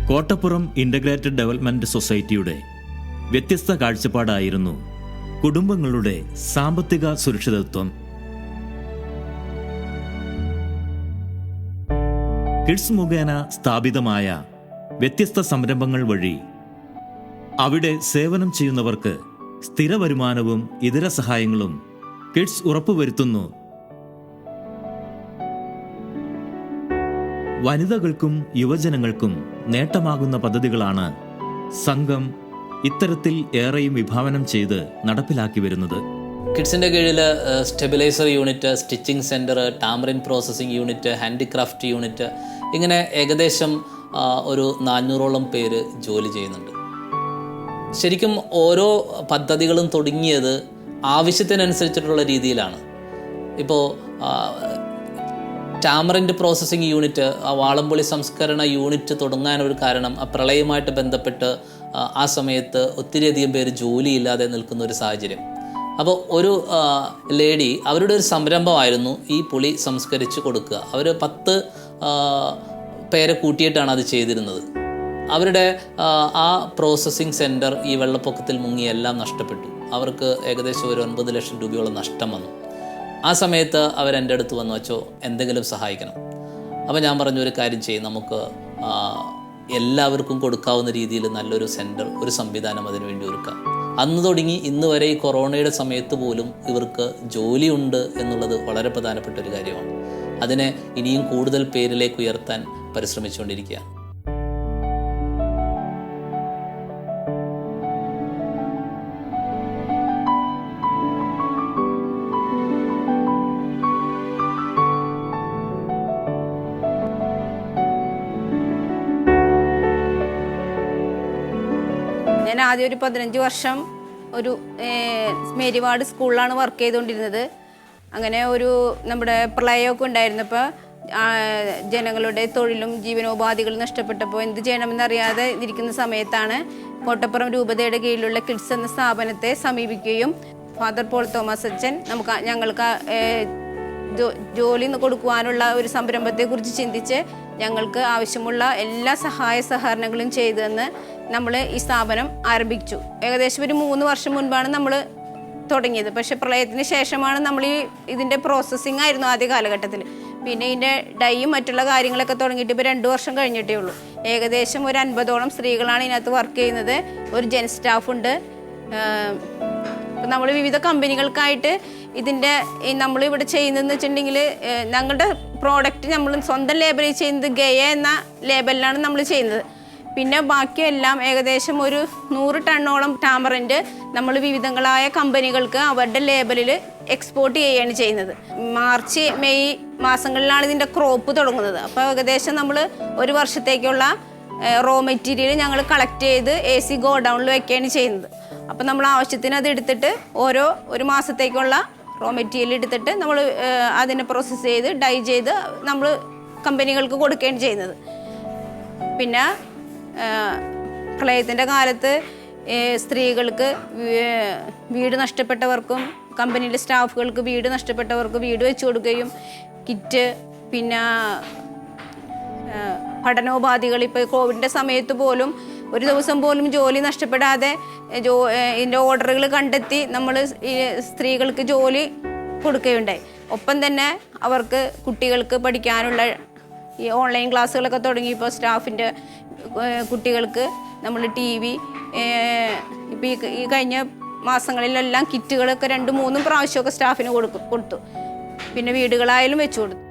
Kottappuram integrated development സൊസൈറ്റിയുടെ വ്യത്യസ്ത കാഴ്ചപ്പാടായിരുന്നു കുടുംബങ്ങളുടെ സാമ്പത്തിക സുരക്ഷിതത്വം. കിഡ്സ് മുഖേന സ്ഥാപിതമായ വ്യത്യസ്ത സംരംഭങ്ങൾ വഴി അവിടെ സേവനം ചെയ്യുന്നവർക്ക് സ്ഥിര വരുമാനവും ഇതര സഹായങ്ങളും കിഡ്സ് ഉറപ്പുവരുത്തുന്നു. വനിതകൾക്കും യുവജനങ്ങൾക്കും നേട്ടമാകുന്ന പദ്ധതികളാണ് സംഘം ഇത്തരത്തിൽ ഏറെയും വിഭാവനം ചെയ്ത് നടപ്പിലാക്കി വരുന്നത്. കിഡ്സിൻ്റെ കീഴിൽ stabiliser unit, stitching centre, tamarind processing unit, handicraft unit, ഇങ്ങനെ ഏകദേശം ഒരു 400ഓളം പേര് ജോലി ചെയ്യുന്നുണ്ട്. ശരിക്കും ഓരോ പദ്ധതികളും തുടങ്ങിയത് ആവശ്യത്തിനനുസരിച്ചിട്ടുള്ള രീതിയിലാണ്. ഇപ്പോൾ ടാമറിൻ്റെ പ്രോസസ്സിംഗ് യൂണിറ്റ്, വാളംപുളി സംസ്കരണ യൂണിറ്റ് തുടങ്ങാനൊരു കാരണം പ്രളയവുമായിട്ട് ബന്ധപ്പെട്ട് ആ സമയത്ത് ഒത്തിരിയധികം പേര് ജോലിയില്ലാതെ നിൽക്കുന്ന ഒരു സാഹചര്യം. അപ്പോൾ ഒരു ലേഡി, അവരുടെ ഒരു സംരംഭമായിരുന്നു ഈ പുളി സംസ്കരിച്ച് കൊടുക്കുക. അവർ 10 പേരെ കൂട്ടിയിട്ടാണ് അത് ചെയ്തിരുന്നത്. അവരുടെ ആ പ്രോസസ്സിംഗ് സെൻറ്റർ ഈ വെള്ളപ്പൊക്കത്തിൽ മുങ്ങി എല്ലാം നഷ്ടപ്പെട്ടു. അവർക്ക് ഏകദേശം ഒരു 9 ലക്ഷം രൂപയോളം നഷ്ടം വന്നു. ആ സമയത്ത് അവരെൻ്റെ അടുത്ത് വന്നു, വെച്ചോ എന്തെങ്കിലും സഹായിക്കണം. അപ്പോൾ ഞാൻ പറഞ്ഞു, ഒരു കാര്യം ചെയ്യും, നമുക്ക് എല്ലാവർക്കും കൊടുക്കാവുന്ന രീതിയിൽ നല്ലൊരു സെൻറ്റർ, ഒരു സംവിധാനം അതിനു വേണ്ടി ഒരുക്കാം. അന്ന് തുടങ്ങി ഇന്ന് വരെ ഈ കൊറോണയുടെ സമയത്ത് പോലും ഇവർക്ക് ജോലിയുണ്ട് എന്നുള്ളത് വളരെ പ്രധാനപ്പെട്ട ഒരു കാര്യമാണ്. അതിനെ ഇനിയും കൂടുതൽ പേരിലേക്ക് ഉയർത്താൻ പരിശ്രമിച്ചുകൊണ്ടിരിക്കുകയാണ്. ഞാൻ ആദ്യം ഒരു 15 വർഷം ഒരു മേരിവാട് സ്കൂളിലാണ് വർക്ക് ചെയ്തുകൊണ്ടിരുന്നത്. അങ്ങനെ ഒരു നമ്മുടെ പ്രളയമൊക്കെ ഉണ്ടായിരുന്നപ്പോൾ ജനങ്ങളുടെ തൊഴിലും ജീവനോപാധികളും നഷ്ടപ്പെട്ടപ്പോൾ എന്ത് ചെയ്യണമെന്നറിയാതെ ഇരിക്കുന്ന സമയത്താണ് കോട്ടപ്പുറം രൂപതയുടെ കീഴിലുള്ള കിഡ്സ് എന്ന സ്ഥാപനത്തെ സമീപിക്കുകയും ഫാദർ പോൾ തോമസ് അച്ഛൻ ഞങ്ങൾക്ക് ജോലി കൊടുക്കുവാനുള്ള ഒരു സംരംഭത്തെക്കുറിച്ച് ചിന്തിച്ച് ഞങ്ങൾക്ക് ആവശ്യമുള്ള എല്ലാ സഹായ സഹകരണങ്ങളും ചെയ്തെന്ന് നമ്മൾ ഈ സ്ഥാപനം ആരംഭിച്ചു. ഏകദേശം ഒരു 3 വർഷം മുൻപാണ് നമ്മൾ തുടങ്ങിയത്. പക്ഷെ പ്രളയത്തിന് ശേഷമാണ് നമ്മൾ ഇതിൻ്റെ പ്രോസസ്സിംഗ് ആയിരുന്നു ആദ്യ കാലഘട്ടത്തിൽ. പിന്നെ ഇതിൻ്റെ ഡൈയും മറ്റുള്ള കാര്യങ്ങളൊക്കെ തുടങ്ങിയിട്ട് ഇപ്പോൾ 2 വർഷം കഴിഞ്ഞിട്ടേ ഉള്ളൂ. ഏകദേശം ഒരു 50ഓളം സ്ത്രീകളാണ് ഇതിനകത്ത് വർക്ക് ചെയ്യുന്നത്. ഒരു ജെൻ സ്റ്റാഫുണ്ട്. നമ്മൾ വിവിധ കമ്പനികൾക്കായിട്ട് ഇതിൻ്റെ നമ്മളിവിടെ ചെയ്യുന്നതെന്ന് വെച്ചിട്ടുണ്ടെങ്കിൽ ഞങ്ങളുടെ പ്രോഡക്റ്റ് നമ്മൾ സ്വന്തം ലേബലിൽ ചെയ്യുന്നത് ഗയ എന്ന ലേബലിലാണ് നമ്മൾ ചെയ്യുന്നത്. പിന്നെ ബാക്കിയെല്ലാം ഏകദേശം ഒരു 100 ടണ്ണോളം ടാമറിൻ്റെ നമ്മൾ വിവിധങ്ങളായ കമ്പനികൾക്ക് അവരുടെ ലേബലിൽ എക്സ്പോർട്ട് ചെയ്യുകയാണ് ചെയ്യുന്നത്. മാർച്ച് മെയ് മാസങ്ങളിലാണ് ഇതിൻ്റെ ക്രോപ്പ് തുടങ്ങുന്നത്. അപ്പോൾ ഏകദേശം നമ്മൾ ഒരു വർഷത്തേക്കുള്ള റോ മെറ്റീരിയൽ ഞങ്ങൾ കളക്ട് ചെയ്ത് AC ഗോഡൗണിൽ വയ്ക്കുകയാണ് ചെയ്യുന്നത്. അപ്പോൾ നമ്മൾ ആവശ്യത്തിന് അത് എടുത്തിട്ട് ഒരു മാസത്തേക്കുള്ള റോ മെറ്റീരിയൽ എടുത്തിട്ട് നമ്മൾ അതിനെ പ്രോസസ്സ് ചെയ്ത് ഡൈ ചെയ്ത് നമ്മൾ കമ്പനികൾക്ക് കൊടുക്കുകയാണ് ചെയ്യുന്നത്. പിന്നെ പ്രളയത്തിൻ്റെ കാലത്ത് സ്ത്രീകൾക്ക് വീട് നഷ്ടപ്പെട്ടവർക്കും കമ്പനിയിലെ സ്റ്റാഫുകൾക്ക് വീട് നഷ്ടപ്പെട്ടവർക്ക് വീട് വെച്ച് കൊടുക്കുകയും കിറ്റ്, പിന്നെ പഠനോപാധികൾ, ഇപ്പോൾ കോവിഡിൻ്റെ സമയത്ത് പോലും ഒരു ദിവസം പോലും ജോലി നഷ്ടപ്പെടാതെ ഇതിൻ്റെ ഓർഡറുകൾ കണ്ടെത്തി നമ്മൾ സ്ത്രീകൾക്ക് ജോലി കൊടുക്കുകയുണ്ടായി. ഒപ്പം തന്നെ അവർക്ക് കുട്ടികൾക്ക് പഠിക്കാനുള്ള ഈ ഓൺലൈൻ ക്ലാസ്സുകളൊക്കെ തുടങ്ങിയപ്പോൾ സ്റ്റാഫിൻ്റെ കുട്ടികൾക്ക് നമ്മൾ TV ഇപ്പോൾ ഈ കഴിഞ്ഞ മാസങ്ങളിലെല്ലാം കിറ്റുകളൊക്കെ 2-3 പ്രാവശ്യമൊക്കെ സ്റ്റാഫിന് കൊടുത്തു. പിന്നെ വീടുകളായാലും വെച്ചു കൊടുത്തു.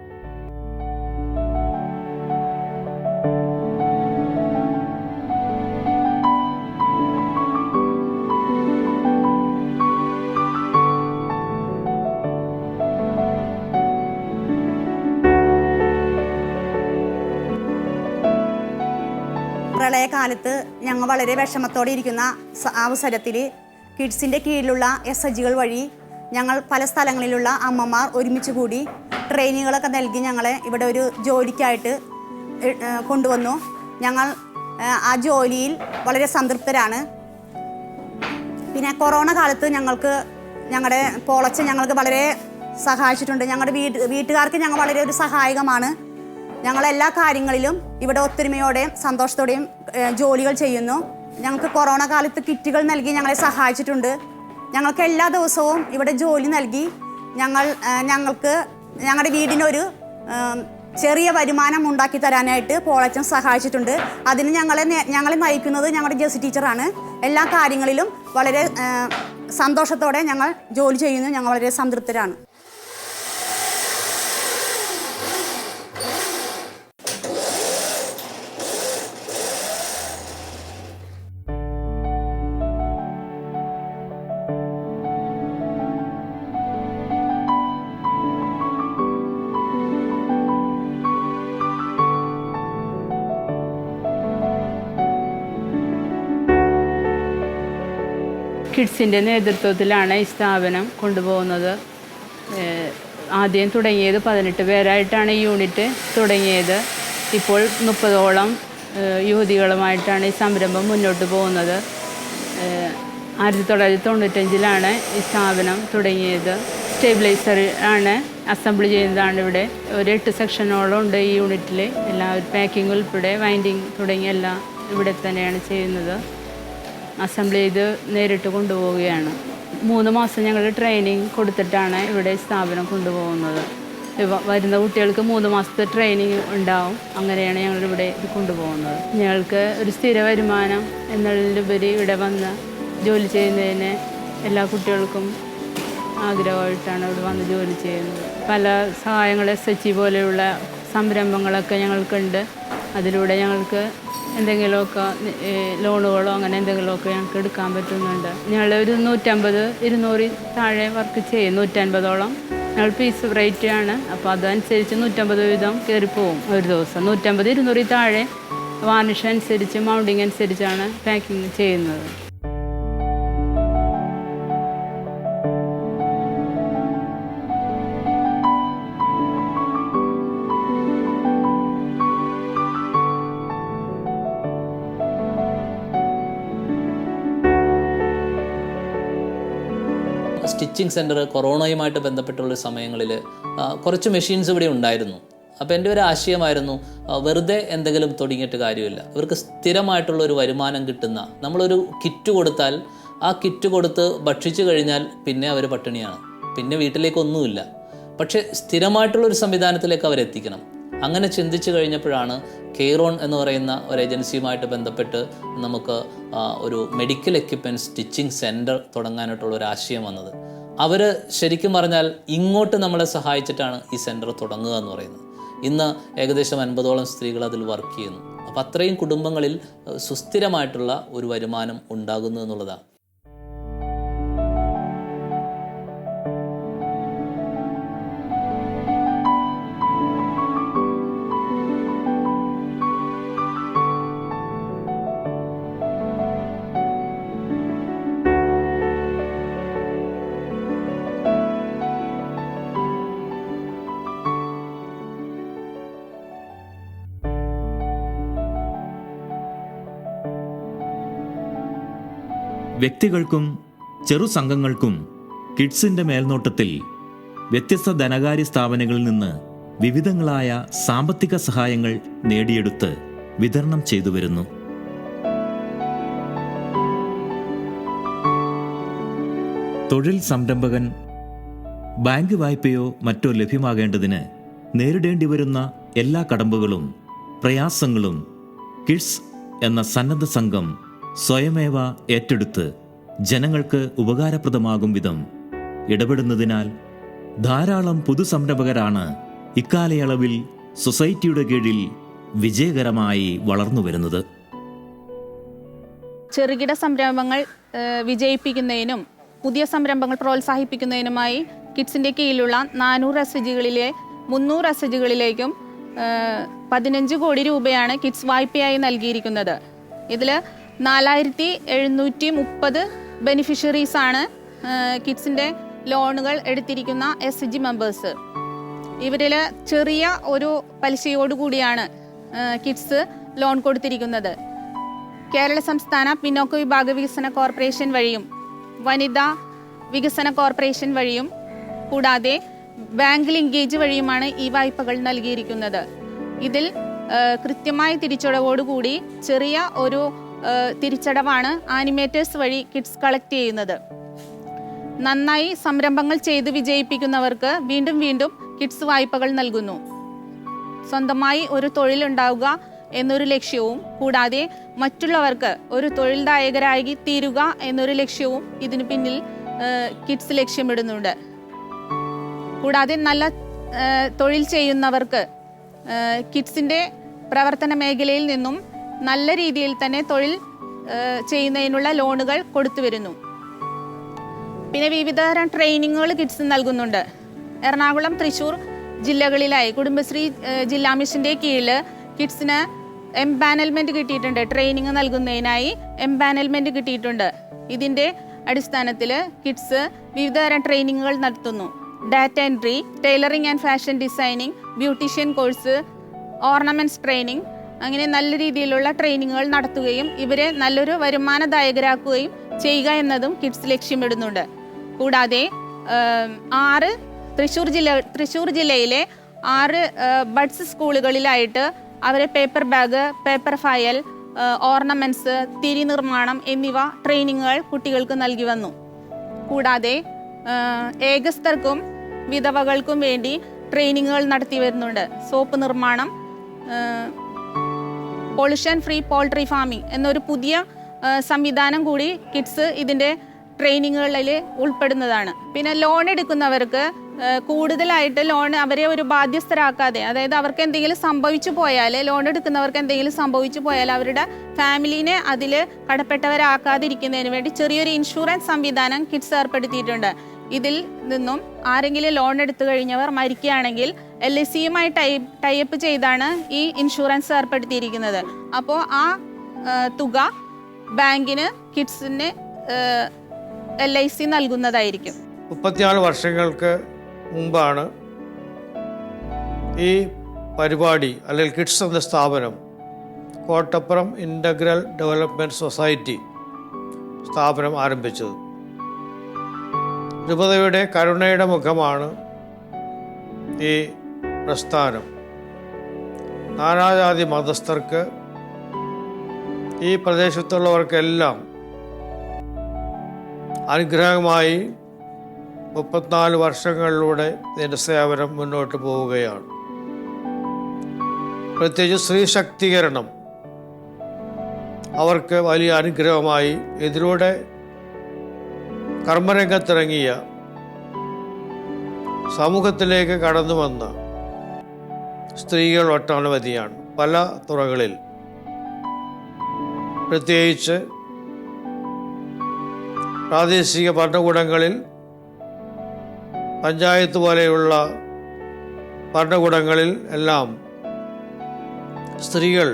പ്രളയകാലത്ത് ഞങ്ങൾ വളരെ വിഷമത്തോടെ ഇരിക്കുന്ന അവസരത്തിൽ കിഡ്സിൻ്റെ കീഴിലുള്ള SHGകൾ വഴി ഞങ്ങൾ പല സ്ഥലങ്ങളിലുള്ള അമ്മമാർ ഒരുമിച്ച് കൂടി ട്രെയിനിങ്ങുകളൊക്കെ നൽകി ഞങ്ങളെ ഇവിടെ ഒരു ജോലിക്കായിട്ട് കൊണ്ടുവന്നു. ഞങ്ങൾ ആ ജോലിയിൽ വളരെ സംതൃപ്തരാണ്. പിന്നെ കൊറോണ കാലത്ത് ഞങ്ങളുടെ പോളച്ചൻ ഞങ്ങൾക്ക് വളരെ സഹായിച്ചിട്ടുണ്ട്. ഞങ്ങളുടെ വീട്ടുകാർക്ക് ഞങ്ങൾ വളരെ ഒരു സഹായകമാണ്. ഞങ്ങളെല്ലാ കാര്യങ്ങളിലും ഇവിടെ ഒത്തൊരുമയോടെയും സന്തോഷത്തോടെയും ജോലികൾ ചെയ്യുന്നു. ഞങ്ങൾക്ക് കൊറോണ കാലത്ത് കിറ്റുകൾ നൽകി ഞങ്ങളെ സഹായിച്ചിട്ടുണ്ട്. ഞങ്ങൾക്ക് എല്ലാ ദിവസവും ഇവിടെ ജോലി നൽകി ഞങ്ങൾക്ക് ഞങ്ങളുടെ വീടിനൊരു ചെറിയ വരുമാനം ഉണ്ടാക്കി തരാനായിട്ട് പോളച്ചൻ സഹായിച്ചിട്ടുണ്ട്. അതിന് ഞങ്ങളെ നയിക്കുന്നത് ഞങ്ങളുടെ ജെസ്സി ടീച്ചറാണ്. എല്ലാ കാര്യങ്ങളിലും വളരെ സന്തോഷത്തോടെ ഞങ്ങൾ ജോലി ചെയ്യുന്നു. ഞങ്ങൾ വളരെ സംതൃപ്തരാണ്. കിഡ്സിൻ്റെ നേതൃത്വത്തിലാണ് ഈ സ്ഥാപനം കൊണ്ടുപോകുന്നത്. ആദ്യം തുടങ്ങിയത് 18 പേരായിട്ടാണ് ഈ യൂണിറ്റ് തുടങ്ങിയത്. ഇപ്പോൾ 30ഓളം യുവതികളുമായിട്ടാണ് ഈ സംരംഭം മുന്നോട്ട് പോകുന്നത്. 1995 ഈ സ്ഥാപനം തുടങ്ങിയത്. സ്റ്റേബിലൈസർ ആണ് അസംബിൾ ചെയ്യുന്നതാണ് ഇവിടെ. ഒരു 8 സെക്ഷനോളം ഉണ്ട് ഈ യൂണിറ്റിൽ. എല്ലാവരും പാക്കിംഗ് ഉൾപ്പെടെ വൈൻഡിങ് തുടങ്ങിയ എല്ലാം ഇവിടെ തന്നെയാണ് ചെയ്യുന്നത്. അസംബിൾ ചെയ്ത് നേരിട്ട് കൊണ്ടുപോവുകയാണ്. 3 മാസം ഞങ്ങൾ ട്രെയിനിങ് കൊടുത്തിട്ടാണ് ഇവിടെ സ്ഥാപനം കൊണ്ടുപോകുന്നത്. വരുന്ന കുട്ടികൾക്ക് 3 മാസത്തെ ട്രെയിനിങ് ഉണ്ടാവും. അങ്ങനെയാണ് ഞങ്ങളിവിടെ ഇത് കൊണ്ടുപോകുന്നത്. ഞങ്ങൾക്ക് ഒരു സ്ഥിര വരുമാനം എന്നതിലുപരി ഇവിടെ വന്ന് ജോലി ചെയ്യുന്നതിന് എല്ലാ കുട്ടികൾക്കും ആഗ്രഹമായിട്ടാണ് ഇവിടെ വന്ന് ജോലി ചെയ്യുന്നത്. പല സഹായങ്ങൾ SHG പോലെയുള്ള സംരംഭങ്ങളൊക്കെ ഞങ്ങൾക്കുണ്ട്. അതിലൂടെ ഞങ്ങൾക്ക് എന്തെങ്കിലുമൊക്കെ ലോണുകളോ അങ്ങനെ എന്തെങ്കിലുമൊക്കെ ഞങ്ങൾക്ക് എടുക്കാൻ പറ്റുന്നുണ്ട്. ഞങ്ങൾ ഒരു 150-200 താഴെ വർക്ക് ചെയ്യും. 150ഓളം ഞങ്ങൾ പീസ് റേറ്റ് ആണ്. അപ്പോൾ അതനുസരിച്ച് 150 വീതം കയറിപ്പോവും ഒരു ദിവസം. 150-200 താഴെ വാർണിഷ് അനുസരിച്ച് മൗണ്ടിങ് അനുസരിച്ചാണ് പാക്കിങ് ചെയ്യുന്നത്. സ്റ്റിച്ചിങ് സെൻറ്റർ കൊറോണയുമായിട്ട് ബന്ധപ്പെട്ടുള്ള സമയങ്ങളിൽ കുറച്ച് മെഷീൻസ് ഇവിടെ ഉണ്ടായിരുന്നു. അപ്പോൾ എൻ്റെ ഒരു ആശയമായിരുന്നു, വെറുതെ എന്തെങ്കിലും തുടങ്ങിയിട്ട് കാര്യമില്ല. ഇവർക്ക് സ്ഥിരമായിട്ടുള്ള ഒരു വരുമാനം കിട്ടുന്ന, നമ്മളൊരു കിറ്റ് കൊടുത്താൽ ആ കിറ്റ് കൊടുത്ത് ഭക്ഷിച്ചു കഴിഞ്ഞാൽ പിന്നെ അവർ പട്ടിണിയാണ്, പിന്നെ വീട്ടിലേക്കൊന്നുമില്ല. പക്ഷേ സ്ഥിരമായിട്ടുള്ളൊരു സംവിധാനത്തിലേക്ക് അവരെത്തിക്കണം. അങ്ങനെ ചിന്തിച്ചു കഴിഞ്ഞപ്പോഴാണ് കെയ്റോൺ എന്ന് പറയുന്ന ഒരു ഏജൻസിയുമായിട്ട് ബന്ധപ്പെട്ട് നമുക്ക് ഒരു മെഡിക്കൽ എക്യുപ്മെൻറ്റ് സ്റ്റിച്ചിങ് സെൻറ്റർ തുടങ്ങാനായിട്ടുള്ള ഒരു ആശയം വന്നത്. അവർ ശരിക്കും പറഞ്ഞാൽ ഇങ്ങോട്ട് നമ്മളെ സഹായിച്ചിട്ടാണ് ഈ സെൻറ്റർ തുടങ്ങുക എന്ന് പറയുന്നത്. ഇന്ന് ഏകദേശം 50ഓളം സ്ത്രീകൾ അതിൽ വർക്ക് ചെയ്യുന്നു. അപ്പോൾ അത്രയും കുടുംബങ്ങളിൽ സുസ്ഥിരമായിട്ടുള്ള ഒരു വരുമാനം ഉണ്ടാകുന്നു എന്നുള്ളതാണ്. വ്യക്തികൾക്കും ചെറു സംഘങ്ങൾക്കും കിഡ്സിൻ്റെ മേൽനോട്ടത്തിൽ വ്യത്യസ്ത ധനകാര്യ സ്ഥാപനങ്ങളിൽ നിന്ന് വിവിധങ്ങളായ സാമ്പത്തിക സഹായങ്ങൾ നേടിയെടുത്ത് വിതരണം ചെയ്തു വരുന്നു. തൊഴിൽ സംരംഭകൻ ബാങ്ക് വായ്പയോ മറ്റോ ലഭ്യമാകേണ്ടതിന് നേരിടേണ്ടി വരുന്ന എല്ലാ കടമ്പകളും പ്രയാസങ്ങളും കിഡ്സ് എന്ന സന്നദ്ധ സംഘം സ്വയമേവ ഏറ്റെടുത്ത് ജനങ്ങൾക്ക് ഉപകാരപ്രദമാകും വിധം ഇടപെടുന്നതിനാൽ ധാരാളം പുതുസംരംഭകരാണ് ഇക്കാലയളവിൽ സൊസൈറ്റിയുടെ കീഴിൽ വിജയകരമായി വളർന്നു വരുന്നത്. ചെറുകിട സംരംഭങ്ങൾ വിജയിപ്പിക്കുന്നതിനും പുതിയ സംരംഭങ്ങൾ പ്രോത്സാഹിപ്പിക്കുന്നതിനുമായി കിഡ്സിൻ്റെ കീഴിലുള്ള 400 SHGകളിലെ 300 SHGകളിലേക്കും 15 കോടി രൂപയാണ് കിഡ്സ് വായ്പയായി നൽകിയിരിക്കുന്നത്. ഇതിൽ 4730 ബെനിഫിഷ്യറീസാണ് കിഡ്സിൻ്റെ ലോണുകൾ എടുത്തിരിക്കുന്ന SHG മെമ്പേഴ്സ്. ഇവരിൽ ചെറിയ ഒരു പലിശയോടുകൂടിയാണ് കിഡ്സ് ലോൺ കൊടുത്തിരിക്കുന്നത്. കേരള സംസ്ഥാന പിന്നോക്ക വിഭാഗ വികസന കോർപ്പറേഷൻ വഴിയും വനിതാ വികസന കോർപ്പറേഷൻ വഴിയും കൂടാതെ ബാങ്ക് ലിങ്കേജ് വഴിയുമാണ് ഈ വായ്പകൾ നൽകിയിരിക്കുന്നത്. ഇതിൽ കൃത്യമായ തിരിച്ചടവോടുകൂടി ചെറിയ ഒരു തിരിച്ചടവാണ് ആനിമേറ്റേഴ്സ് വഴി കിഡ്സ് കളക്ട് ചെയ്യുന്നത്. നന്നായി സംരംഭങ്ങൾ ചെയ്ത് വിജയിപ്പിക്കുന്നവർക്ക് വീണ്ടും വീണ്ടും കിഡ്സ് വായ്പകൾ നൽകുന്നു. സ്വന്തമായി ഒരു തൊഴിലുണ്ടാവുക എന്നൊരു ലക്ഷ്യവും കൂടാതെ മറ്റുള്ളവർക്ക് ഒരു തൊഴിൽദായകരായി തീരുക എന്നൊരു ലക്ഷ്യവും ഇതിനു പിന്നിൽ കിഡ്സ് ലക്ഷ്യമിടുന്നുണ്ട്. കൂടാതെ നല്ല തൊഴിൽ ചെയ്യുന്നവർക്ക് കിഡ്സിൻ്റെ പ്രവർത്തന മേഖലയിൽ നിന്നും നല്ല രീതിയിൽ തന്നെ തൊഴിൽ ചെയ്യുന്നതിനുള്ള ലോണുകൾ കൊടുത്തു വരുന്നു. പിന്നെ വിവിധതരം ട്രെയിനിങ്ങുകൾ കിഡ്സിന് നൽകുന്നുണ്ട്. എറണാകുളം, തൃശ്ശൂർ ജില്ലകളിലായി കുടുംബശ്രീ ജില്ലാ മിഷൻ്റെ കീഴിൽ കിഡ്സിന് എംപാനൽമെൻറ്റ് കിട്ടിയിട്ടുണ്ട്. ട്രെയിനിങ് നൽകുന്നതിനായി എംപാനൽമെൻറ്റ് കിട്ടിയിട്ടുണ്ട്. ഇതിൻ്റെ അടിസ്ഥാനത്തിൽ കിഡ്സ് വിവിധതരം ട്രെയിനിങ്ങുകൾ നടത്തുന്നു. Data entry, tailoring and fashion designing, beautician course, ornaments training, അങ്ങനെ നല്ല രീതിയിലുള്ള ട്രെയിനിങ്ങുകൾ നടത്തുകയും ഇവരെ നല്ലൊരു വരുമാനദായകരാക്കുകയും ചെയ്യുക എന്നതും കിഡ്സ് ലക്ഷ്യമിടുന്നുണ്ട്. കൂടാതെ തൃശ്ശൂർ ജില്ലയിലെ 6 ബഡ്സ് സ്കൂളുകളിലായിട്ട് അവരെ paper bag, paper file, ornaments, തിരി നിർമ്മാണം എന്നിവ ട്രെയിനിങ്ങുകൾ കുട്ടികൾക്ക് നൽകി വന്നു. കൂടാതെ ഏകസ്ഥർക്കും വിധവകൾക്കും വേണ്ടി ട്രെയിനിങ്ങുകൾ നടത്തി വരുന്നുണ്ട്. സോപ്പ് നിർമ്മാണം, പൊള്യൂഷൻ ഫ്രീ പോൾട്രി ഫാമിംഗ് എന്നൊരു പുതിയ സംവിധാനം കൂടി കിഡ്സ് ഇതിൻ്റെ ട്രെയിനിങ്ങുകളിൽ ഉൾപ്പെടുന്നതാണ്. പിന്നെ ലോൺ എടുക്കുന്നവർക്ക് കൂടുതലായിട്ട് ലോൺ അവരെ ഒരു ബാധ്യസ്ഥരാക്കാതെ, അതായത് അവർക്ക് എന്തെങ്കിലും സംഭവിച്ചു പോയാൽ, ലോൺ എടുക്കുന്നവർക്ക് എന്തെങ്കിലും സംഭവിച്ചു പോയാൽ അവരുടെ ഫാമിലിനെ അതിൽ കടപ്പെട്ടവരാക്കാതിരിക്കുന്നതിന് വേണ്ടി ചെറിയൊരു ഇൻഷുറൻസ് സംവിധാനം കിഡ്സ് ഏർപ്പെടുത്തിയിട്ടുണ്ട്. ഇതിൽ നിന്നും ആരെങ്കിലും ലോൺ എടുത്തു കഴിഞ്ഞവർ മരിക്കുകയാണെങ്കിൽ LICയുമായി ടൈപ്പ് ചെയ്താണ് ഈ ഇൻഷുറൻസ് ഏർപ്പെടുത്തിയിരിക്കുന്നത്. അപ്പോൾ ആ തുക ബാങ്കിന് കിഡ്സിന് LIC നൽകുന്നതായിരിക്കും. 34 വർഷങ്ങൾക്ക് മുമ്പാണ് ഈ പരിപാടി അല്ലെങ്കിൽ കിഡ്സ് എന്ന സ്ഥാപനം കോട്ടപ്പുറം ഇൻ്റഗ്രൽ ഡെവലപ്മെൻറ്റ് സൊസൈറ്റി സ്ഥാപനം ആരംഭിച്ചത്. രൂപതയുടെ കരുണയുടെ മുഖമാണ് ഈ പ്രസ്ഥാനം. നാനാജാതി മതസ്ഥർക്ക്, ഈ പ്രദേശത്തുള്ളവർക്കെല്ലാം അനുഗ്രഹമായി 34 വർഷങ്ങളിലൂടെ ഇതിൻ്റെ സേവനം മുന്നോട്ട് പോവുകയാണ്. പ്രത്യേകിച്ച് സ്ത്രീ ശാക്തീകരണം അവർക്ക് വലിയ അനുഗ്രഹമായി ഇതിലൂടെ കർമ്മരംഗത്തിറങ്ങിയ സമൂഹത്തിലേക്ക് കടന്നു വന്ന സ്ത്രീകൾ ഒട്ടനവധിയാണ്. പല തുറകളിൽ, പ്രത്യേകിച്ച് പ്രാദേശിക ഭരണകൂടങ്ങളിൽ, പഞ്ചായത്ത് പോലെയുള്ള ഭരണകൂടങ്ങളിൽ എല്ലാം സ്ത്രീകൾ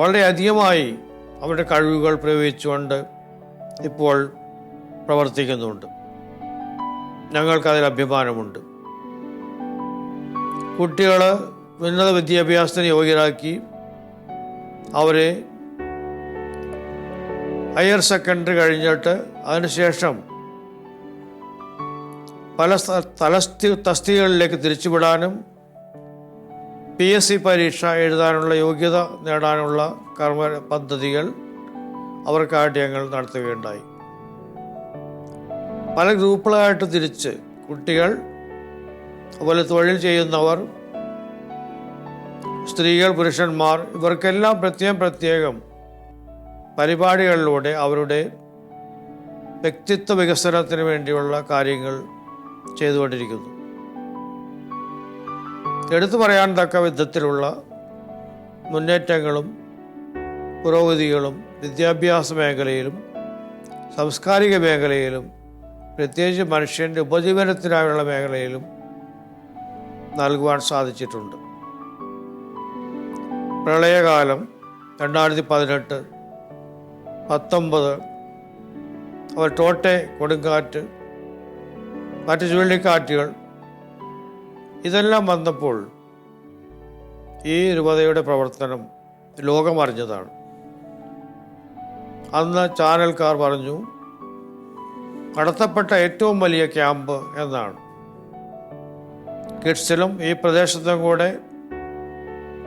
വളരെയധികമായി അവരുടെ കഴിവുകൾ പ്രയോഗിച്ചുകൊണ്ട് ഇപ്പോൾ പ്രവർത്തിക്കുന്നുണ്ട്. ഞങ്ങൾക്കതിൽ അഭിമാനമുണ്ട്. കുട്ടികൾ ഉന്നത വിദ്യാഭ്യാസത്തിന് യോഗ്യരാക്കി അവരെ ഹയർ സെക്കൻഡറി കഴിഞ്ഞിട്ട് അതിനുശേഷം പല തസ്തികകളിലേക്ക് തിരിച്ചുവിടാനും PSC പരീക്ഷ എഴുതാനുള്ള യോഗ്യത നേടാനുള്ള കർമ്മ പദ്ധതികൾ അവർക്കായിട്ട് ഞങ്ങൾ നടത്തുകയുണ്ടായി. പല ഗ്രൂപ്പുകളായിട്ട് തിരിച്ച് കുട്ടികൾ, അതുപോലെ തൊഴിൽ ചെയ്യുന്നവർ, സ്ത്രീകൾ, പുരുഷന്മാർ, ഇവർക്കെല്ലാം പ്രത്യേകം പരിപാടികളിലൂടെ അവരുടെ വ്യക്തിത്വ വികസനത്തിന് വേണ്ടിയുള്ള കാര്യങ്ങൾ ചെയ്തുകൊണ്ടിരിക്കുന്നു. എടുത്തു പറയാൻ തക്ക വിധത്തിലുള്ള മുന്നേറ്റങ്ങളും പുരോഗതികളും വിദ്യാഭ്യാസ മേഖലയിലും സാംസ്കാരിക മേഖലയിലും പ്രത്യേകിച്ച് മനുഷ്യൻ്റെ ഉപജീവനത്തിനായുള്ള മേഖലയിലും നൽകുവാൻ സാധിച്ചിട്ടുണ്ട്. പ്രളയകാലം 2018, 19 അവർ ടോട്ടെ കൊടുങ്കാറ്റ്, മറ്റ് ചുഴലിക്കാറ്റുകൾ ഇതെല്ലാം വന്നപ്പോൾ ഈ രൂപതയുടെ പ്രവർത്തനം ലോകം അറിഞ്ഞതാണ്. അന്ന് ചാനൽക്കാർ പറഞ്ഞു നടത്തപ്പെട്ട ഏറ്റവും വലിയ ക്യാമ്പ് എന്നാണ്. കിഡ്സിലും ഈ പ്രദേശത്തും കൂടെ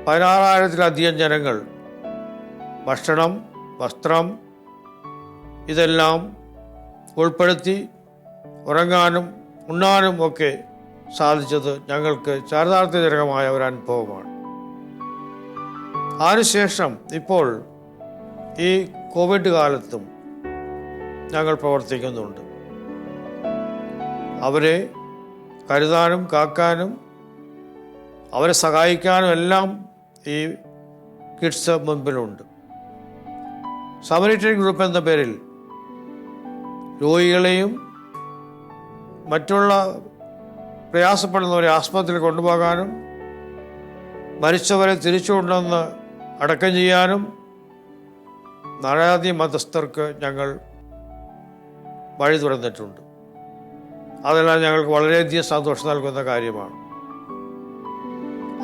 16,000-ലധികം ജനങ്ങൾ ഭക്ഷണം, വസ്ത്രം ഇതെല്ലാം ഉൾപ്പെടുത്തി ഉറങ്ങാനും ഉണ്ണാനും ഒക്കെ സാധിച്ചത് ഞങ്ങൾക്ക് ചാരിതാർത്ഥ്യജനകമായ ഒരു അനുഭവമാണ്. അതിനുശേഷം ഇപ്പോൾ ഈ കോവിഡ് കാലത്തും ഞങ്ങൾ പ്രവർത്തിക്കുന്നുണ്ട്. അവരെ കരുതാനും കാക്കാനും അവരെ സഹായിക്കാനും എല്ലാം ഈ കിഡ്സ് മുൻപിലുണ്ട്. സമരിറ്റൻ ഗ്രൂപ്പ് എന്ന പേരിൽ രോഗികളെയും മറ്റുള്ള പ്രയാസപ്പെടുന്നവരെ ആസ്പത്രിയിൽ കൊണ്ടുപോകാനും മരിച്ചവരെ തിരിച്ചു കൊണ്ടുവന്ന് അടക്കം ചെയ്യാനും നാനാജാതി മതസ്ഥർക്ക് ഞങ്ങൾ വഴി തുറന്നിട്ടുണ്ട്. അതെല്ലാം ഞങ്ങൾക്ക് വളരെയധികം സന്തോഷം നൽകുന്ന കാര്യമാണ്.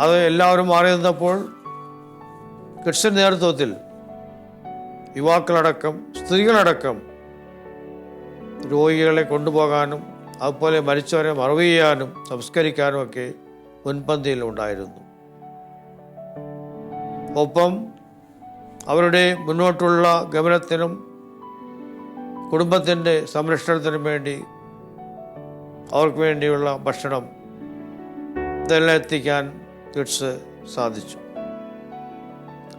അത് എല്ലാവരും മാറി നിന്നപ്പോൾ കിഡ്സിൻ്റെ നേതൃത്വത്തിൽ യുവാക്കളടക്കം സ്ത്രീകളടക്കം രോഗികളെ കൊണ്ടുപോകാനും അതുപോലെ മരിച്ചവരെ മറവ് ചെയ്യാനും സംസ്കരിക്കാനും ഒക്കെ മുൻപന്തിയിൽ ഉണ്ടായിരുന്നു. ഒപ്പം അവരുടെ മുന്നോട്ടുള്ള ഗമനത്തിനും കുടുംബത്തിൻ്റെ സംരക്ഷണത്തിനും വേണ്ടി അവർക്ക് വേണ്ടിയുള്ള ഭക്ഷണം ഇതെല്ലാം എത്തിക്കാൻ കിഡ്സ് സാധിച്ചു.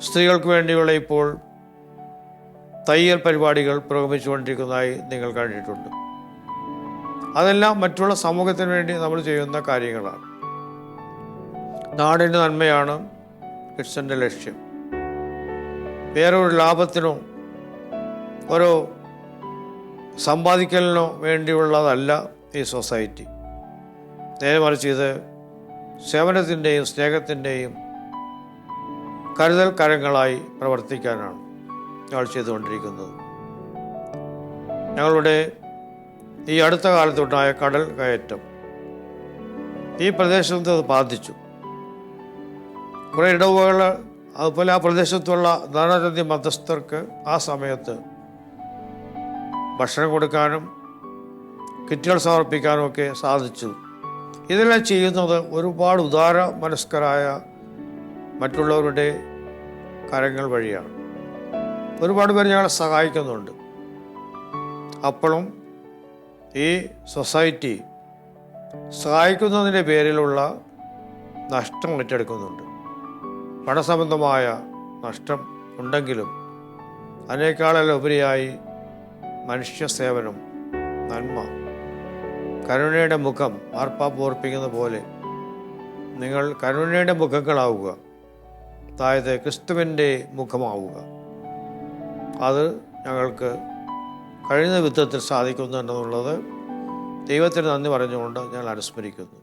സ്ത്രീകൾക്ക് വേണ്ടിയുള്ള ഇപ്പോൾ തയ്യൽ പരിപാടികൾ പുരോഗമിച്ചുകൊണ്ടിരിക്കുന്നതായി നിങ്ങൾ കണ്ടിട്ടുണ്ട്. അതെല്ലാം മറ്റുള്ള സമൂഹത്തിന് വേണ്ടി നമ്മൾ ചെയ്യുന്ന കാര്യങ്ങളാണ്. നാടിൻ്റെ നന്മയാണ് കിഡ്സിൻ്റെ ലക്ഷ്യം. വേറൊരു ലാഭത്തിനോ ഓരോ സമ്പാദിക്കലിനോ വേണ്ടിയുള്ളതല്ല ഈ സൊസൈറ്റി. നേരെ മറിച്ച് ഇത് സേവനത്തിൻ്റെയും സ്നേഹത്തിൻ്റെയും കരുതൽ കരങ്ങളായി പ്രവർത്തിക്കാനാണ് ഞങ്ങൾ ചെയ്തുകൊണ്ടിരിക്കുന്നത്. ഞങ്ങളുടെ ഈ അടുത്ത കാലത്തുണ്ടായ കടൽ കയറ്റം ഈ പ്രദേശത്ത് അത് ബാധിച്ചു. കുറേ ഇടവുകൾ അതുപോലെ ആ പ്രദേശത്തുള്ള നാനാജാതി മതസ്ഥർക്ക് ആ സമയത്ത് ഭക്ഷണം കൊടുക്കാനും കിറ്റുകൾ സമർപ്പിക്കാനും ഒക്കെ സാധിച്ചു. ഇതെല്ലാം ചെയ്യുന്നത് ഒരുപാട് ഉദാര മനസ്കരായ മറ്റുള്ളവരുടെ കരങ്ങൾ വഴിയാണ്. ഒരുപാട് പേര് ഞങ്ങളെ സഹായിക്കുന്നുണ്ട്. അപ്പോഴും ഈ സൊസൈറ്റി സഹായിക്കുന്നതിൻ്റെ പേരിലുള്ള നഷ്ടം ഏറ്റെടുക്കുന്നുണ്ട്. പണസംബന്ധമായ നഷ്ടം ഉണ്ടെങ്കിലും അതിനേക്കാളെല്ലാം ഉപരിയായി മനുഷ്യ സേവനം, നന്മ, കരുണയുടെ മുഖം മാർപ്പാപ്പ ഓർപ്പിക്കുന്ന പോലെ നിങ്ങൾ കരുണയുടെ മുഖങ്ങളാവുക, അതായത് ക്രിസ്തുവിൻ്റെ മുഖമാവുക. അത് ഞങ്ങൾക്ക് കഴിയുന്ന വിധത്തിൽ സാധിക്കുന്നുണ്ടെന്നുള്ളത് ദൈവത്തിന് നന്ദി പറഞ്ഞുകൊണ്ട് ഞാൻ അനുസ്മരിക്കുന്നു.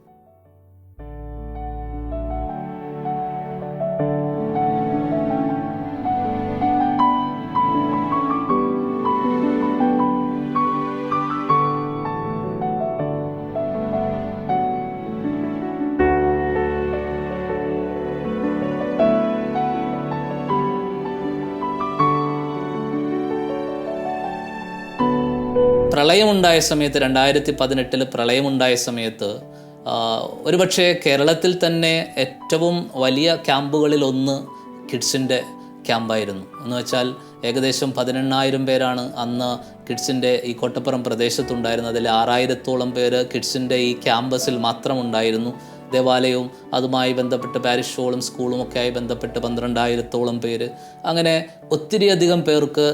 പ്രളയമുണ്ടായ സമയത്ത് 2018 പ്രളയമുണ്ടായ സമയത്ത് ഒരുപക്ഷെ കേരളത്തിൽ തന്നെ ഏറ്റവും വലിയ ക്യാമ്പുകളിലൊന്ന് കിഡ്സിൻ്റെ ക്യാമ്പായിരുന്നു. എന്ന് വെച്ചാൽ ഏകദേശം 18,000 പേരാണ് അന്ന് കിഡ്സിൻ്റെ ഈ കോട്ടപ്പുറം പ്രദേശത്തുണ്ടായിരുന്നത്. അതിൽ 6,000-ഓളം പേര് കിഡ്സിൻ്റെ ഈ ക്യാമ്പസിൽ മാത്രമുണ്ടായിരുന്നു. ദേവാലയവും അതുമായി ബന്ധപ്പെട്ട് പാരിഷ് ഹോളും സ്കൂളും ഒക്കെ ആയി ബന്ധപ്പെട്ട് 12,000-ഓളം പേര്. അങ്ങനെ ഒത്തിരിയധികം പേർക്ക്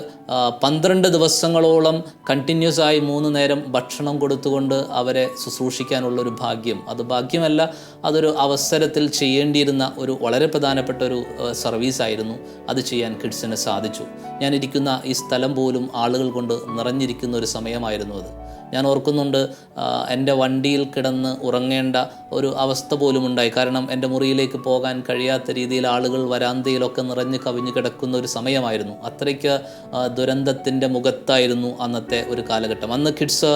12 ദിവസങ്ങളോളം കണ്ടിന്യൂസ് ആയി 3 നേരം ഭക്ഷണം കൊടുത്തുകൊണ്ട് അവരെ ശുശ്രൂഷിക്കാനുള്ളൊരു ഭാഗ്യം, അത് ഭാഗ്യമല്ല, അതൊരു അവസരത്തിൽ ചെയ്യേണ്ടിയിരുന്ന ഒരു വളരെ പ്രധാനപ്പെട്ട ഒരു സർവീസായിരുന്നു. അത് ചെയ്യാൻ കിഡ്സിന് സാധിച്ചു. ഞാനിരിക്കുന്ന ഈ സ്ഥലം പോലും ആളുകൾ കൊണ്ട് നിറഞ്ഞിരിക്കുന്ന ഒരു സമയമായിരുന്നു അത്. ഞാൻ ഓർക്കുന്നുണ്ട്, എൻ്റെ വണ്ടിയിൽ കിടന്ന് ഉറങ്ങേണ്ട ഒരു അവസ്ഥ പോലും ഉണ്ടായി. കാരണം എൻ്റെ മുറിയിലേക്ക് പോകാൻ കഴിയാത്ത രീതിയിൽ ആളുകൾ വരാന്തയിലൊക്കെ നിറഞ്ഞ് കവിഞ്ഞു കിടക്കുന്ന ഒരു സമയമായിരുന്നു. അത്രയ്ക്ക് ദുരന്തത്തിൻ്റെ മുഖത്തായിരുന്നു അന്നത്തെ ഒരു കാലഘട്ടം. അന്ന് കിഡ്സ്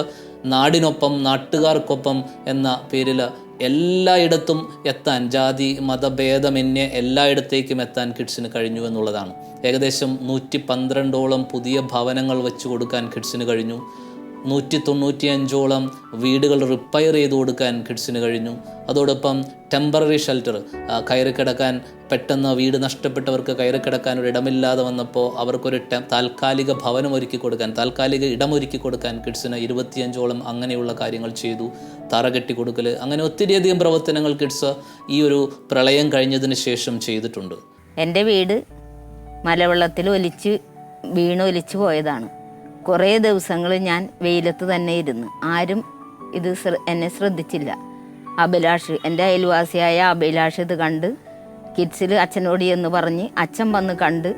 നാടിനൊപ്പം നാട്ടുകാർക്കൊപ്പം എന്ന പേരിൽ എല്ലായിടത്തും എത്താൻ, ജാതി മതഭേദമന്യേ എല്ലായിടത്തേക്കും എത്താൻ കിഡ്സിന് കഴിഞ്ഞു എന്നുള്ളതാണ്. ഏകദേശം 112ഓളം പുതിയ ഭവനങ്ങൾ വെച്ച് കൊടുക്കാൻ കിഡ്സിന് കഴിഞ്ഞു. 195ഓളം വീടുകൾ റിപ്പയർ ചെയ്ത് കൊടുക്കാൻ കിഡ്സിന് കഴിഞ്ഞു. അതോടൊപ്പം ടെമ്പററി ഷെൽട്ടർ, കയറി കിടക്കാൻ, പെട്ടെന്ന് വീട് നഷ്ടപ്പെട്ടവർക്ക് കയറി കിടക്കാൻ ഒരു ഇടമില്ലാതെ വന്നപ്പോൾ അവർക്കൊരു താൽക്കാലിക ഭവനം ഒരുക്കി കൊടുക്കാൻ, താൽക്കാലിക ഇടമൊരുക്കി കൊടുക്കാൻ കിഡ്സിന് 25ഓളം അങ്ങനെയുള്ള കാര്യങ്ങൾ ചെയ്തു. തറ കെട്ടി കൊടുക്കൽ, അങ്ങനെ ഒത്തിരിയധികം പ്രവർത്തനങ്ങൾ കിഡ്സ് ഈ ഒരു പ്രളയം കഴിഞ്ഞതിന് ശേഷം ചെയ്തിട്ടുണ്ട്. എൻ്റെ വീട് മലവെള്ളത്തിൽ വീണൊലിച്ച് പോയതാണ്. കുറേ ദിവസങ്ങൾ ഞാൻ വെയിലത്ത് തന്നെ ഇരുന്ന്. ആരും ഇത് എന്നെ ശ്രദ്ധിച്ചില്ല. അഭിലാഷ്, എൻ്റെ അയൽവാസിയായ അഭിലാഷ് ഇത് കണ്ട് കിഡ്സിൽ അച്ഛനോട് എന്ന് പറഞ്ഞ് അച്ഛൻ വന്ന് കണ്ട്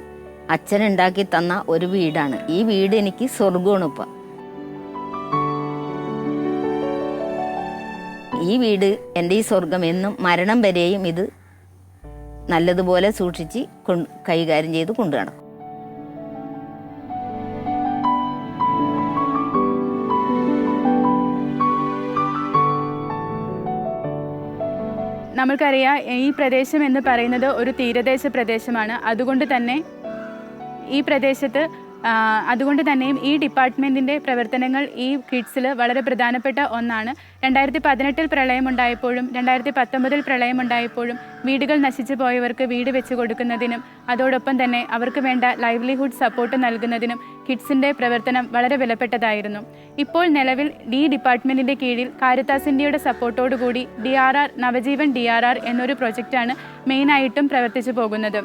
അച്ഛൻ ഉണ്ടാക്കി തന്ന ഒരു വീടാണ്. ഈ വീട് എനിക്ക് സ്വർഗമാണ്. ഇപ്പം ഈ വീട് എൻ്റെ ഈ സ്വർഗം എന്നും മരണം വരെയും ഇത് നല്ലതുപോലെ സൂക്ഷിച്ച് കൈകാര്യം ചെയ്ത് കൊണ്ടു നടക്കും. നമ്മൾക്കറിയാം ഈ പ്രദേശം എന്ന് പറയുന്നത് ഒരു തീരദേശ പ്രദേശമാണ്. അതുകൊണ്ട് തന്നെയും ഈ ഡിപ്പാർട്ട്മെൻറ്റിൻ്റെ പ്രവർത്തനങ്ങൾ ഈ കിഡ്സിൽ വളരെ പ്രധാനപ്പെട്ട ഒന്നാണ്. 2018 പ്രളയമുണ്ടായപ്പോഴും 2019 പ്രളയമുണ്ടായപ്പോഴും വീടുകൾ നശിച്ചു പോയവർക്ക് വീട് വെച്ച് കൊടുക്കുന്നതിനും അതോടൊപ്പം തന്നെ അവർക്ക് വേണ്ട ലൈവ്ലിഹുഡ് സപ്പോർട്ട് നൽകുന്നതിനും കിഡ്സിൻ്റെ പ്രവർത്തനം വളരെ വിലപ്പെട്ടതായിരുന്നു. ഇപ്പോൾ നിലവിൽ ഈ ഡിപ്പാർട്ട്മെൻറ്റിൻ്റെ കീഴിൽ കാരിത്താസ് ഇന്ത്യയുടെ സപ്പോർട്ടോടുകൂടി DRR നവജീവൻ DRR എന്നൊരു പ്രൊജക്റ്റാണ് മെയിനായിട്ടും പ്രവർത്തിച്ചു പോകുന്നത്.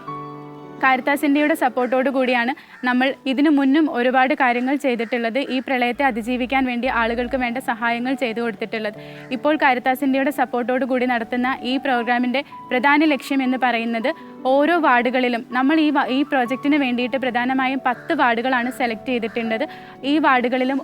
കാരിത്താസ് ഇന്ത്യയുടെ സപ്പോർട്ടോടു കൂടിയാണ് നമ്മൾ ഇതിനു മുന്നും ഒരുപാട് കാര്യങ്ങൾ ചെയ്തിട്ടുള്ളത്. ഈ പ്രളയത്തെ അതിജീവിക്കാൻ വേണ്ടി ആളുകൾക്ക് വേണ്ട സഹായങ്ങൾ ചെയ്തു കൊടുത്തിട്ടുള്ളത്. ഇപ്പോൾ കാരിത്താസ് ഇന്ത്യയുടെ സപ്പോർട്ടോടു കൂടി നടത്തുന്ന ഈ പ്രോഗ്രാമിൻ്റെ പ്രധാന ലക്ഷ്യം എന്ന് പറയുന്നത് ഓരോ വാർഡുകളിലും നമ്മൾ ഈ പ്രോജക്റ്റിന് വേണ്ടിയിട്ട് പ്രധാനമായും 10 വാർഡുകളാണ് സെലക്ട് ചെയ്തിട്ടുള്ളത്. ഈ വാർഡുകളിലും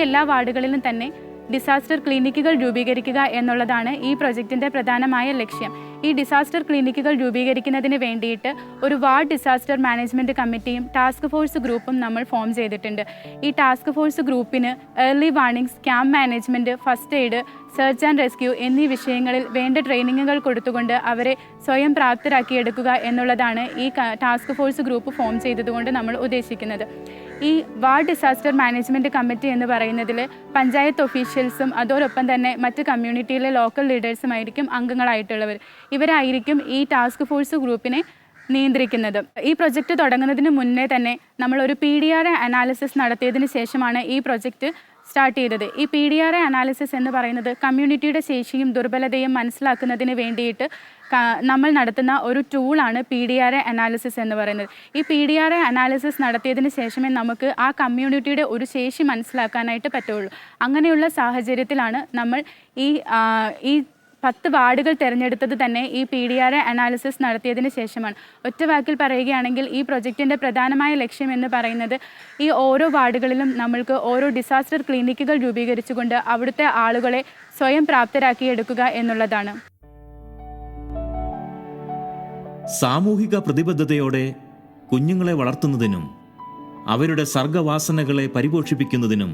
എല്ലാ വാർഡുകളിലും തന്നെ ഡിസാസ്റ്റർ ക്ലിനിക്കുകൾ രൂപീകരിക്കുക എന്നുള്ളതാണ് ഈ പ്രൊജക്റ്റിൻ്റെ പ്രധാനമായ ലക്ഷ്യം. ഈ ഡിസാസ്റ്റർ ക്ലിനിക്കുകൾ രൂപീകരിക്കുന്നതിന് വേണ്ടിയിട്ട് ഒരു വാർഡ് ഡിസാസ്റ്റർ മാനേജ്മെൻറ്റ് കമ്മിറ്റിയും ടാസ്ക് ഫോഴ്സ് ഗ്രൂപ്പും നമ്മൾ ഫോം ചെയ്തിട്ടുണ്ട്. ഈ ടാസ്ക് ഫോഴ്സ് ഗ്രൂപ്പിന് early warnings, camp management, first aid, search and rescue എന്നീ വിഷയങ്ങളിൽ വേണ്ട ട്രെയിനിങ്ങുകൾ കൊടുത്തുകൊണ്ട് അവരെ സ്വയം പ്രാപ്തരാക്കിയെടുക്കുക എന്നുള്ളതാണ് ഈ ടാസ്ക് ഫോഴ്സ് ഗ്രൂപ്പ് ഫോം ചെയ്തതുകൊണ്ട് നമ്മൾ ഉദ്ദേശിക്കുന്നത്. ഈ വാർഡ് ഡിസാസ്റ്റർ മാനേജ്മെൻറ്റ് കമ്മിറ്റി എന്ന് പറയുന്നതിൽ പഞ്ചായത്ത് ഒഫീഷ്യൽസും അതോടൊപ്പം തന്നെ മറ്റ് കമ്മ്യൂണിറ്റിയിലെ ലോക്കൽ ലീഡേഴ്സുമായിരിക്കും അംഗങ്ങളായിട്ടുള്ളവർ. ഇവരായിരിക്കും ഈ ടാസ്ക് ഫോഴ്സ് ഗ്രൂപ്പിനെ നിയന്ത്രിക്കുന്നത്. ഈ പ്രൊജക്റ്റ് തുടങ്ങുന്നതിന് മുന്നേ തന്നെ നമ്മളൊരു PDR അനാലിസിസ് നടത്തിയതിന് ശേഷമാണ് ഈ പ്രൊജക്റ്റ് സ്റ്റാർട്ട് ചെയ്തത്. ഈ PDR അനാലിസിസ് എന്ന് പറയുന്നത് കമ്മ്യൂണിറ്റിയുടെ ശേഷിയും ദുർബലതയും മനസ്സിലാക്കുന്നതിന് വേണ്ടിയിട്ട് നമ്മൾ നടത്തുന്ന ഒരു ടൂളാണ് PDR അനാലിസിസ് എന്ന് പറയുന്നത്. ഈ PDR അനാലിസിസ് നടത്തിയതിന് ശേഷമേ നമുക്ക് ആ കമ്മ്യൂണിറ്റിയുടെ ഒരു ശേഷി മനസ്സിലാക്കാനായിട്ട് പറ്റുള്ളൂ. അങ്ങനെയുള്ള സാഹചര്യത്തിലാണ് നമ്മൾ ഈ 10 വാർഡുകൾ തിരഞ്ഞെടുത്തത് തന്നെ ഈ PDR അനാലിസിസ് നടത്തിയതിന് ശേഷമാണ്. ഒറ്റ വാക്കിൽ പറയുകയാണെങ്കിൽ ഈ പ്രൊജക്റ്റിൻ്റെ പ്രധാനമായ ലക്ഷ്യം എന്ന് പറയുന്നത് ഈ ഓരോ വാർഡുകളിലും നമ്മൾക്ക് ഓരോ ഡിസാസ്റ്റർ ക്ലിനിക്കുകൾ രൂപീകരിച്ചുകൊണ്ട് അവിടുത്തെ ആളുകളെ സ്വയം പ്രാപ്തരാക്കിയെടുക്കുക എന്നുള്ളതാണ്. സാമൂഹിക പ്രതിബദ്ധതയോടെ കുഞ്ഞുങ്ങളെ വളർത്തുന്നതിനും അവരുടെ സർഗവാസനകളെ പരിപോഷിപ്പിക്കുന്നതിനും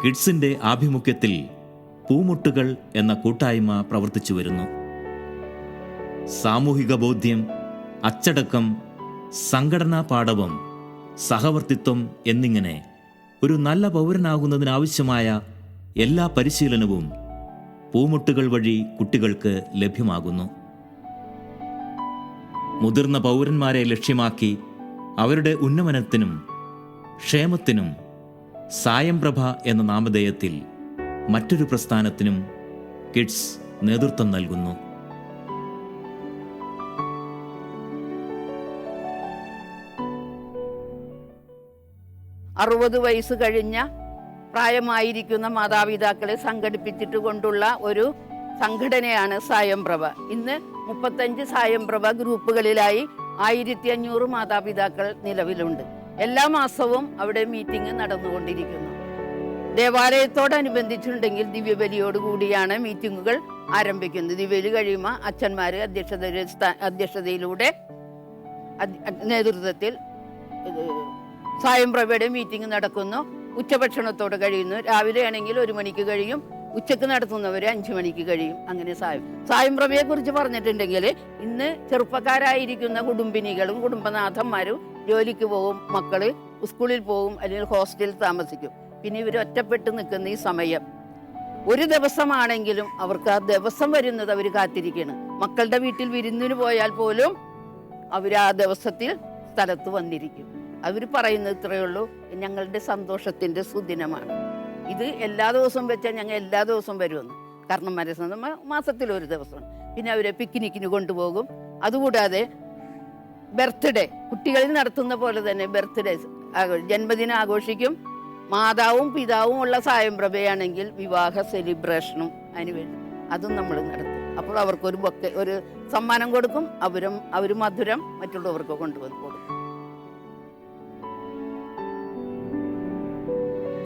കിഡ്സിൻ്റെ ആഭിമുഖ്യത്തിൽ പൂമുട്ടുകൾ എന്ന കൂട്ടായ്മ പ്രവർത്തിച്ചു വരുന്നു. സാമൂഹിക ബോധ്യം, അച്ചടക്കം, സംഘടനാ പാടവം, സഹവർത്തിത്വം എന്നിങ്ങനെ ഒരു നല്ല പൗരനാകുന്നതിനാവശ്യമായ എല്ലാ പരിശീലനവും പൂമുട്ടുകൾ വഴി കുട്ടികൾക്ക് ലഭ്യമാകുന്നു. മുതിർന്ന പൗരന്മാരെ ലക്ഷ്യമാക്കി അവരുടെ ഉന്നമനത്തിനും ക്ഷേമത്തിനും സായംപ്രഭ എന്ന നാമധേയത്തിൽ മറ്റൊരു പ്രസ്ഥാനത്തിനും കിഡ്സ് നേതൃത്വം നൽകുന്നു. വയസ്സ് കഴിഞ്ഞ പ്രായമായിരിക്കുന്ന മാതാപിതാക്കളെ സംഘടിപ്പിച്ചിട്ട് കൊണ്ടുള്ള ഒരു സംഘടനയാണ് സായംപ്രഭ. ഇന്ന് 35 സായംപ്രഭ ഗ്രൂപ്പുകളിലായി 1500 മാതാപിതാക്കൾ നിലവിലുണ്ട്. എല്ലാ മാസവും അവിടെ മീറ്റിംഗ് നടന്നുകൊണ്ടിരിക്കുന്നു. ദേവാലയത്തോടനുബന്ധിച്ചുണ്ടെങ്കിൽ ദിവ്യബലിയോടുകൂടിയാണ് മീറ്റിങ്ങുകൾ ആരംഭിക്കുന്നത്. ദിവ്യബലി കഴിയുമ്പോൾ അച്ഛന്മാർ അധ്യക്ഷതയിലൂടെ നേതൃത്വത്തിൽ സായംപ്രഭയുടെ മീറ്റിംഗ് നടക്കുന്നു. ഉച്ചഭക്ഷണത്തോടെ കഴിയുന്നു. രാവിലെ ആണെങ്കിൽ 1 മണിക്ക് കഴിയും, ഉച്ചക്ക് നടത്തുന്നവർ 5 മണിക്ക് കഴിയും. അങ്ങനെ സായംപ്രഭയെ കുറിച്ച് പറഞ്ഞിട്ടുണ്ടെങ്കിൽ ഇന്ന് ചെറുപ്പക്കാരായിരിക്കുന്ന കുടുംബിനികളും കുടുംബനാഥന്മാരും ജോലിക്ക് പോകും, മക്കള് സ്കൂളിൽ പോകും, അല്ലെങ്കിൽ ഹോസ്റ്റലിൽ താമസിക്കും. പിന്നെ ഇവർ ഒറ്റപ്പെട്ട് നിൽക്കുന്ന ഈ സമയം ഒരു ദിവസമാണെങ്കിലും അവർക്ക് ആ ദിവസം വരുന്നത് അവർ കാത്തിരിക്കുകയാണ്. മക്കളുടെ വീട്ടിൽ വിരുന്നിന് പോയാൽ പോലും അവർ ആ ദിവസത്തിൽ സ്ഥലത്ത് വന്നിരിക്കും. അവർ പറയുന്നത് ഇത്രയേ ഉള്ളൂ, ഞങ്ങളുടെ സന്തോഷത്തിൻ്റെ സുദിനമാണ് ഇത്. എല്ലാ ദിവസവും വെച്ചാൽ ഞങ്ങൾ എല്ലാ ദിവസവും വരുമെന്ന്. കാരണം മാസത്തിലൊരു ദിവസമാണ്. പിന്നെ അവരെ പിക്നിക്കിന് കൊണ്ടുപോകും. അതുകൂടാതെ ബർത്ത്ഡേ കുട്ടികളിൽ നടത്തുന്ന പോലെ തന്നെ ബർത്ത്ഡേ ജന്മദിനം ആഘോഷിക്കും. മാതാവും പിതാവും ഉള്ള സായംപ്രഭയാണെങ്കിൽ വിവാഹ സെലിബ്രേഷനും അതിനുവേണ്ടി അതും നമ്മൾ നടത്തും. അപ്പോൾ അവർക്കൊരു ബൊക്കെ ഒരു സമ്മാനം കൊടുക്കും. അവർ മധുരം മറ്റുള്ളവർക്ക് കൊണ്ടുവന്ന് കൊടുക്കും.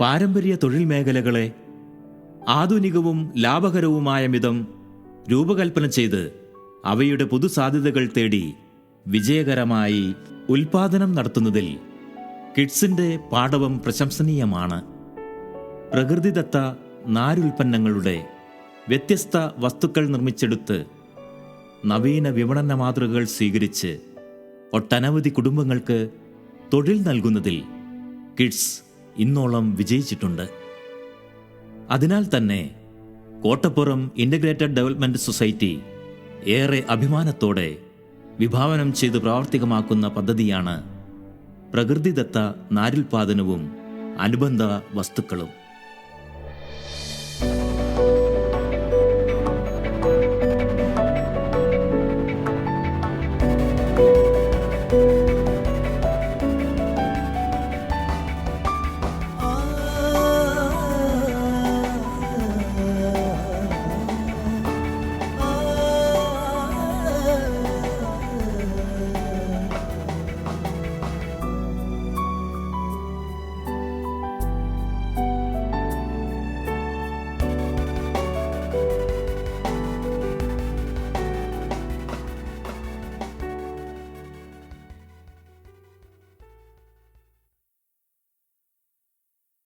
പാരമ്പര്യ തൊഴിൽ മേഖലകളെ ആധുനികവും ലാഭകരവുമായ വിധം രൂപകൽപ്പന ചെയ്ത് അവയുടെ പുതുസാധ്യതകൾ തേടി വിജയകരമായി ഉൽപാദനം നടത്തുന്നതിൽ കിഡ്സിൻ്റെ പാടവം പ്രശംസനീയമാണ്. പ്രകൃതിദത്ത നാരുൽപ്പന്നങ്ങളുടെ വ്യത്യസ്ത വസ്തുക്കൾ നിർമ്മിച്ചെടുത്ത് നവീന വിപണന മാതൃകകൾ സ്വീകരിച്ച് ഒട്ടനവധി കുടുംബങ്ങൾക്ക് തൊഴിൽ നൽകുന്നതിൽ കിഡ്സ് ഇന്നോളം വിജയിച്ചിട്ടുണ്ട്. അതിനാൽ തന്നെ കോട്ടപ്പുറം ഇൻ്റഗ്രേറ്റഡ് ഡെവലപ്മെൻറ്റ് സൊസൈറ്റി ഏറെ അഭിമാനത്തോടെ വിഭാവനം ചെയ്ത് പ്രാവർത്തികമാക്കുന്ന പദ്ധതിയാണ് പ്രകൃതിദത്ത നാരുൽപാദനവും അനുബന്ധ വസ്തുക്കളും.